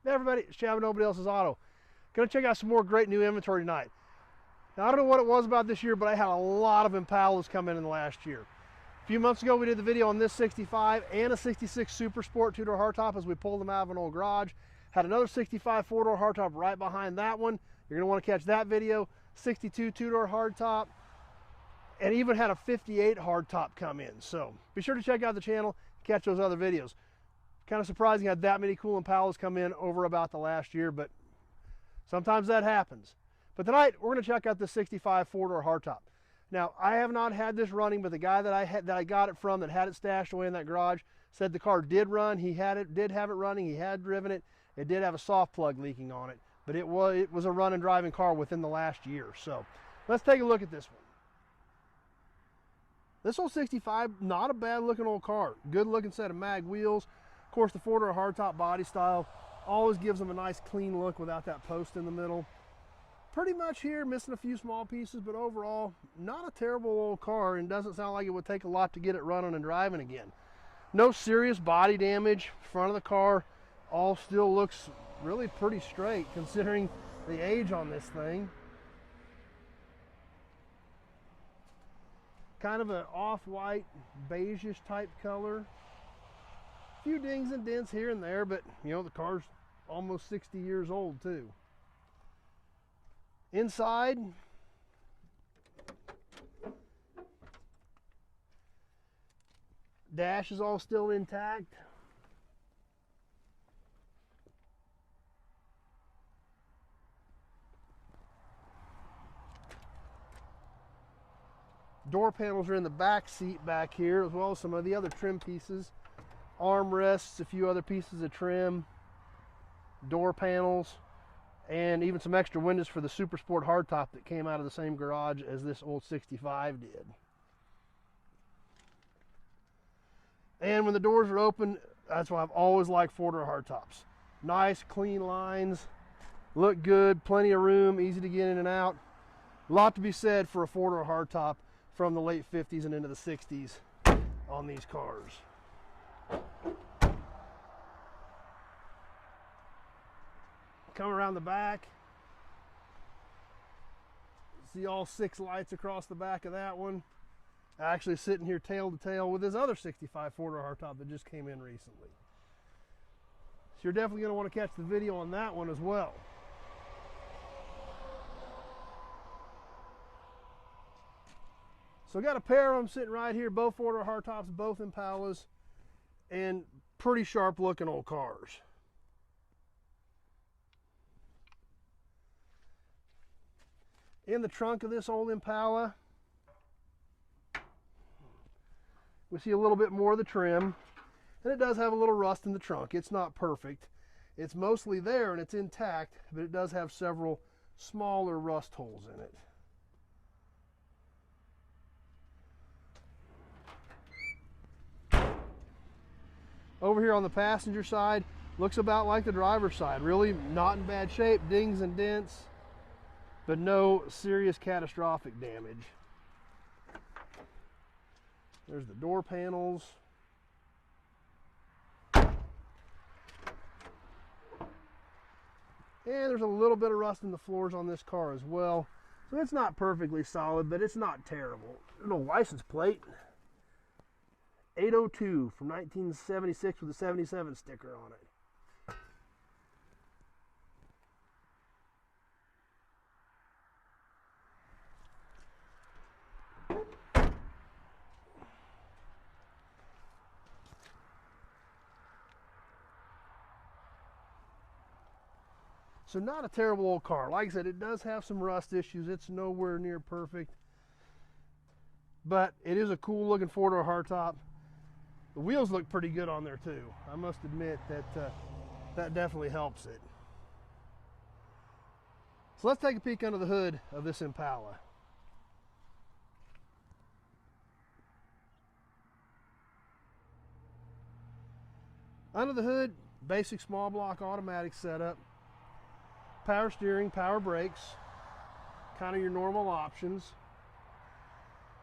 Hey everybody, it's Chad with Nobody Else's Auto. Gonna check out some more great new inventory tonight. Now I don't know what it was about this year, but I had a lot of Impalas come in the last year. A few months ago we did the video on this 65 and a 66 Super Sport two-door hardtop as we pulled them out of an old garage. Had another 65 four-door hardtop right behind that one. You're gonna want to catch that video. 62 two-door hardtop, and even had a 58 hardtop come in. So be sure to check out the channel, catch those other videos. Kind of surprising had that many cool Impalas come in over about the last year, but sometimes that happens. But tonight we're going to check out the 65 four-door hardtop. Now I have not had this running, but the guy that I got it from that had it stashed away in that garage said the car did run. He did have it running. He had driven it. It did have a soft plug leaking on it, but it was a run and driving car within the last year. So let's take a look at this one. This old 65, not a bad looking old car. Good looking set of mag wheels. Of course, the four-door hardtop body style always gives them a nice clean look without that post in the middle. Pretty much here, missing a few small pieces, but overall, not a terrible old car, and doesn't sound like it would take a lot to get it running and driving again. No serious body damage. Front of the car all still looks really pretty straight considering the age on this thing. Kind of an off-white, beige-ish type color. A few dings and dents here and there, but you know, the car's almost 60 years old too. Inside, dash is all still intact. Door panels are in the back seat back here, as well as some of the other trim pieces. Armrests, a few other pieces of trim, door panels, and even some extra windows for the Super Sport hardtop that came out of the same garage as this old 65 did. And when the doors are open, that's why I've always liked four-door hardtops. Nice, clean lines, look good, plenty of room, easy to get in and out. A lot to be said for a four-door hardtop from the late 50s and into the 60s on these cars. Come around the back, see all 6 lights across the back of that one. Actually sitting here tail to tail with this other 65 four-door hardtop that just came in recently. So you're definitely going to want to catch the video on that one as well. So I got a pair of them sitting right here, both four-door hardtops, both Impalas, and pretty sharp looking old cars. In the trunk of this old Impala, we see a little bit more of the trim, and it does have a little rust in the trunk. It's not perfect. It's mostly there and it's intact, but it does have several smaller rust holes in it. Over here on the passenger side, looks about like the driver's side. Really not in bad shape, dings and dents, but no serious catastrophic damage. There's the door panels. And there's a little bit of rust in the floors on this car as well. So it's not perfectly solid, but it's not terrible. There's no license plate. 802 from 1976 with a 77 sticker on it. So not a terrible old car. Like I said, it does have some rust issues. It's nowhere near perfect, but it is a cool looking four-door hardtop. The wheels look pretty good on there too. I must admit that that definitely helps it. So let's take a peek under the hood of this Impala. Under the hood, basic small block automatic setup. Power steering, power brakes, kind of your normal options.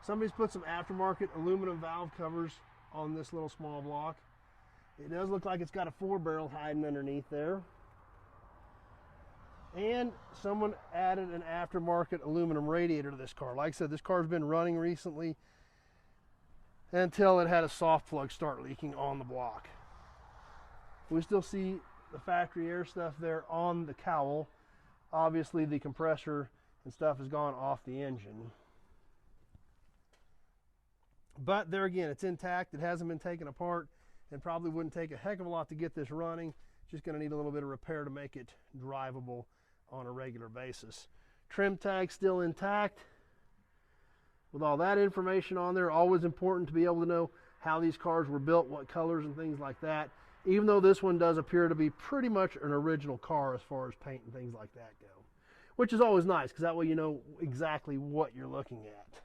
Somebody's put some aftermarket aluminum valve covers on this little small block. It does look like it's got a 4-barrel hiding underneath there. And someone added an aftermarket aluminum radiator to this car. Like I said, this car's been running recently until it had a soft plug start leaking on the block. We still see the factory air stuff there on the cowl. Obviously the compressor and stuff has gone off the engine. But there again, it's intact. It hasn't been taken apart, and probably wouldn't take a heck of a lot to get this running. Just going to need a little bit of repair to make it drivable on a regular basis. Trim tag still intact. With all that information on there, always important to be able to know how these cars were built, what colors and things like that. Even though this one does appear to be pretty much an original car as far as paint and things like that go. Which is always nice, because that way you know exactly what you're looking at.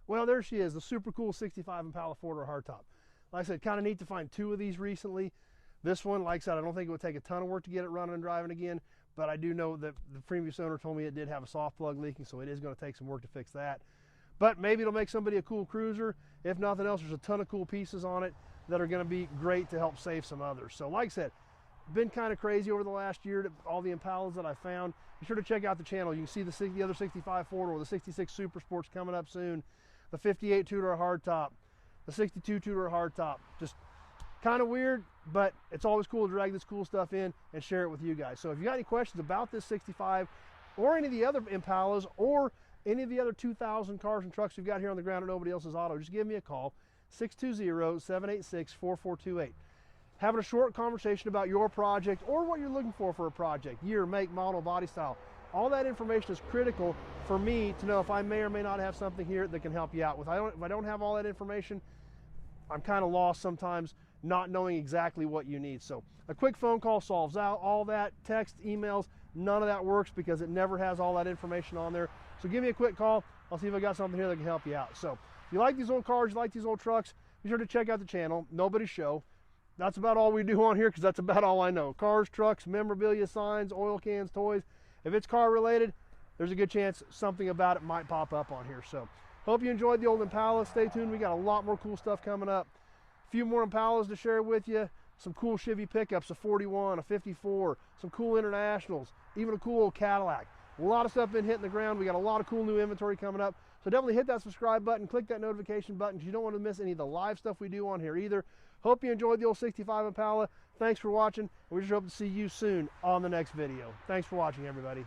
Well, there she is, the super cool 65 Impala 4-door hardtop. Like I said, kind of neat to find two of these recently. This one, like I said, I don't think it would take a ton of work to get it running and driving again, but I do know that the previous owner told me it did have a soft plug leaking, so it is going to take some work to fix that. But maybe it'll make somebody a cool cruiser. If nothing else, there's a ton of cool pieces on it that are going to be great to help save some others. So like I said, been kind of crazy over the last year, all the Impalas that I found. Be sure to check out the channel. You can see the other 65 4-door, the 66 Super Sports coming up soon, the 58 2-door hardtop, the 62 2-door hardtop. Just kind of weird, but it's always cool to drag this cool stuff in and share it with you guys. So if you got any questions about this 65 or any of the other Impalas or any of the other 2,000 cars and trucks we've got here on the ground at Nobody Else's Auto, just give me a call, 620-786-4428. Having a short conversation about your project or what you're looking for a project, year, make, model, body style. All that information is critical for me to know if I may or may not have something here that can help you out. If I don't have all that information, I'm kind of lost sometimes, not knowing exactly what you need. So a quick phone call solves out all that. Text, emails, none of that works because it never has all that information on there. So give me a quick call. I'll see if I got something here that can help you out. So if you like these old cars, you like these old trucks, be sure to check out the channel, Nobody's Show. That's about all we do on here because that's about all I know. Cars, trucks, memorabilia, signs, oil cans, toys. If it's car related, there's a good chance something about it might pop up on here. So hope you enjoyed the old Impala. Stay tuned. We got a lot more cool stuff coming up. A few more Impalas to share with you. Some cool Chevy pickups, a 41, a 54, some cool Internationals, even a cool old Cadillac. A lot of stuff been hitting the ground. We got a lot of cool new inventory coming up. So definitely hit that subscribe button, click that notification button because you don't want to miss any of the live stuff we do on here either. Hope you enjoyed the old 65 Impala. Thanks for watching. We just hope to see you soon on the next video. Thanks for watching, everybody.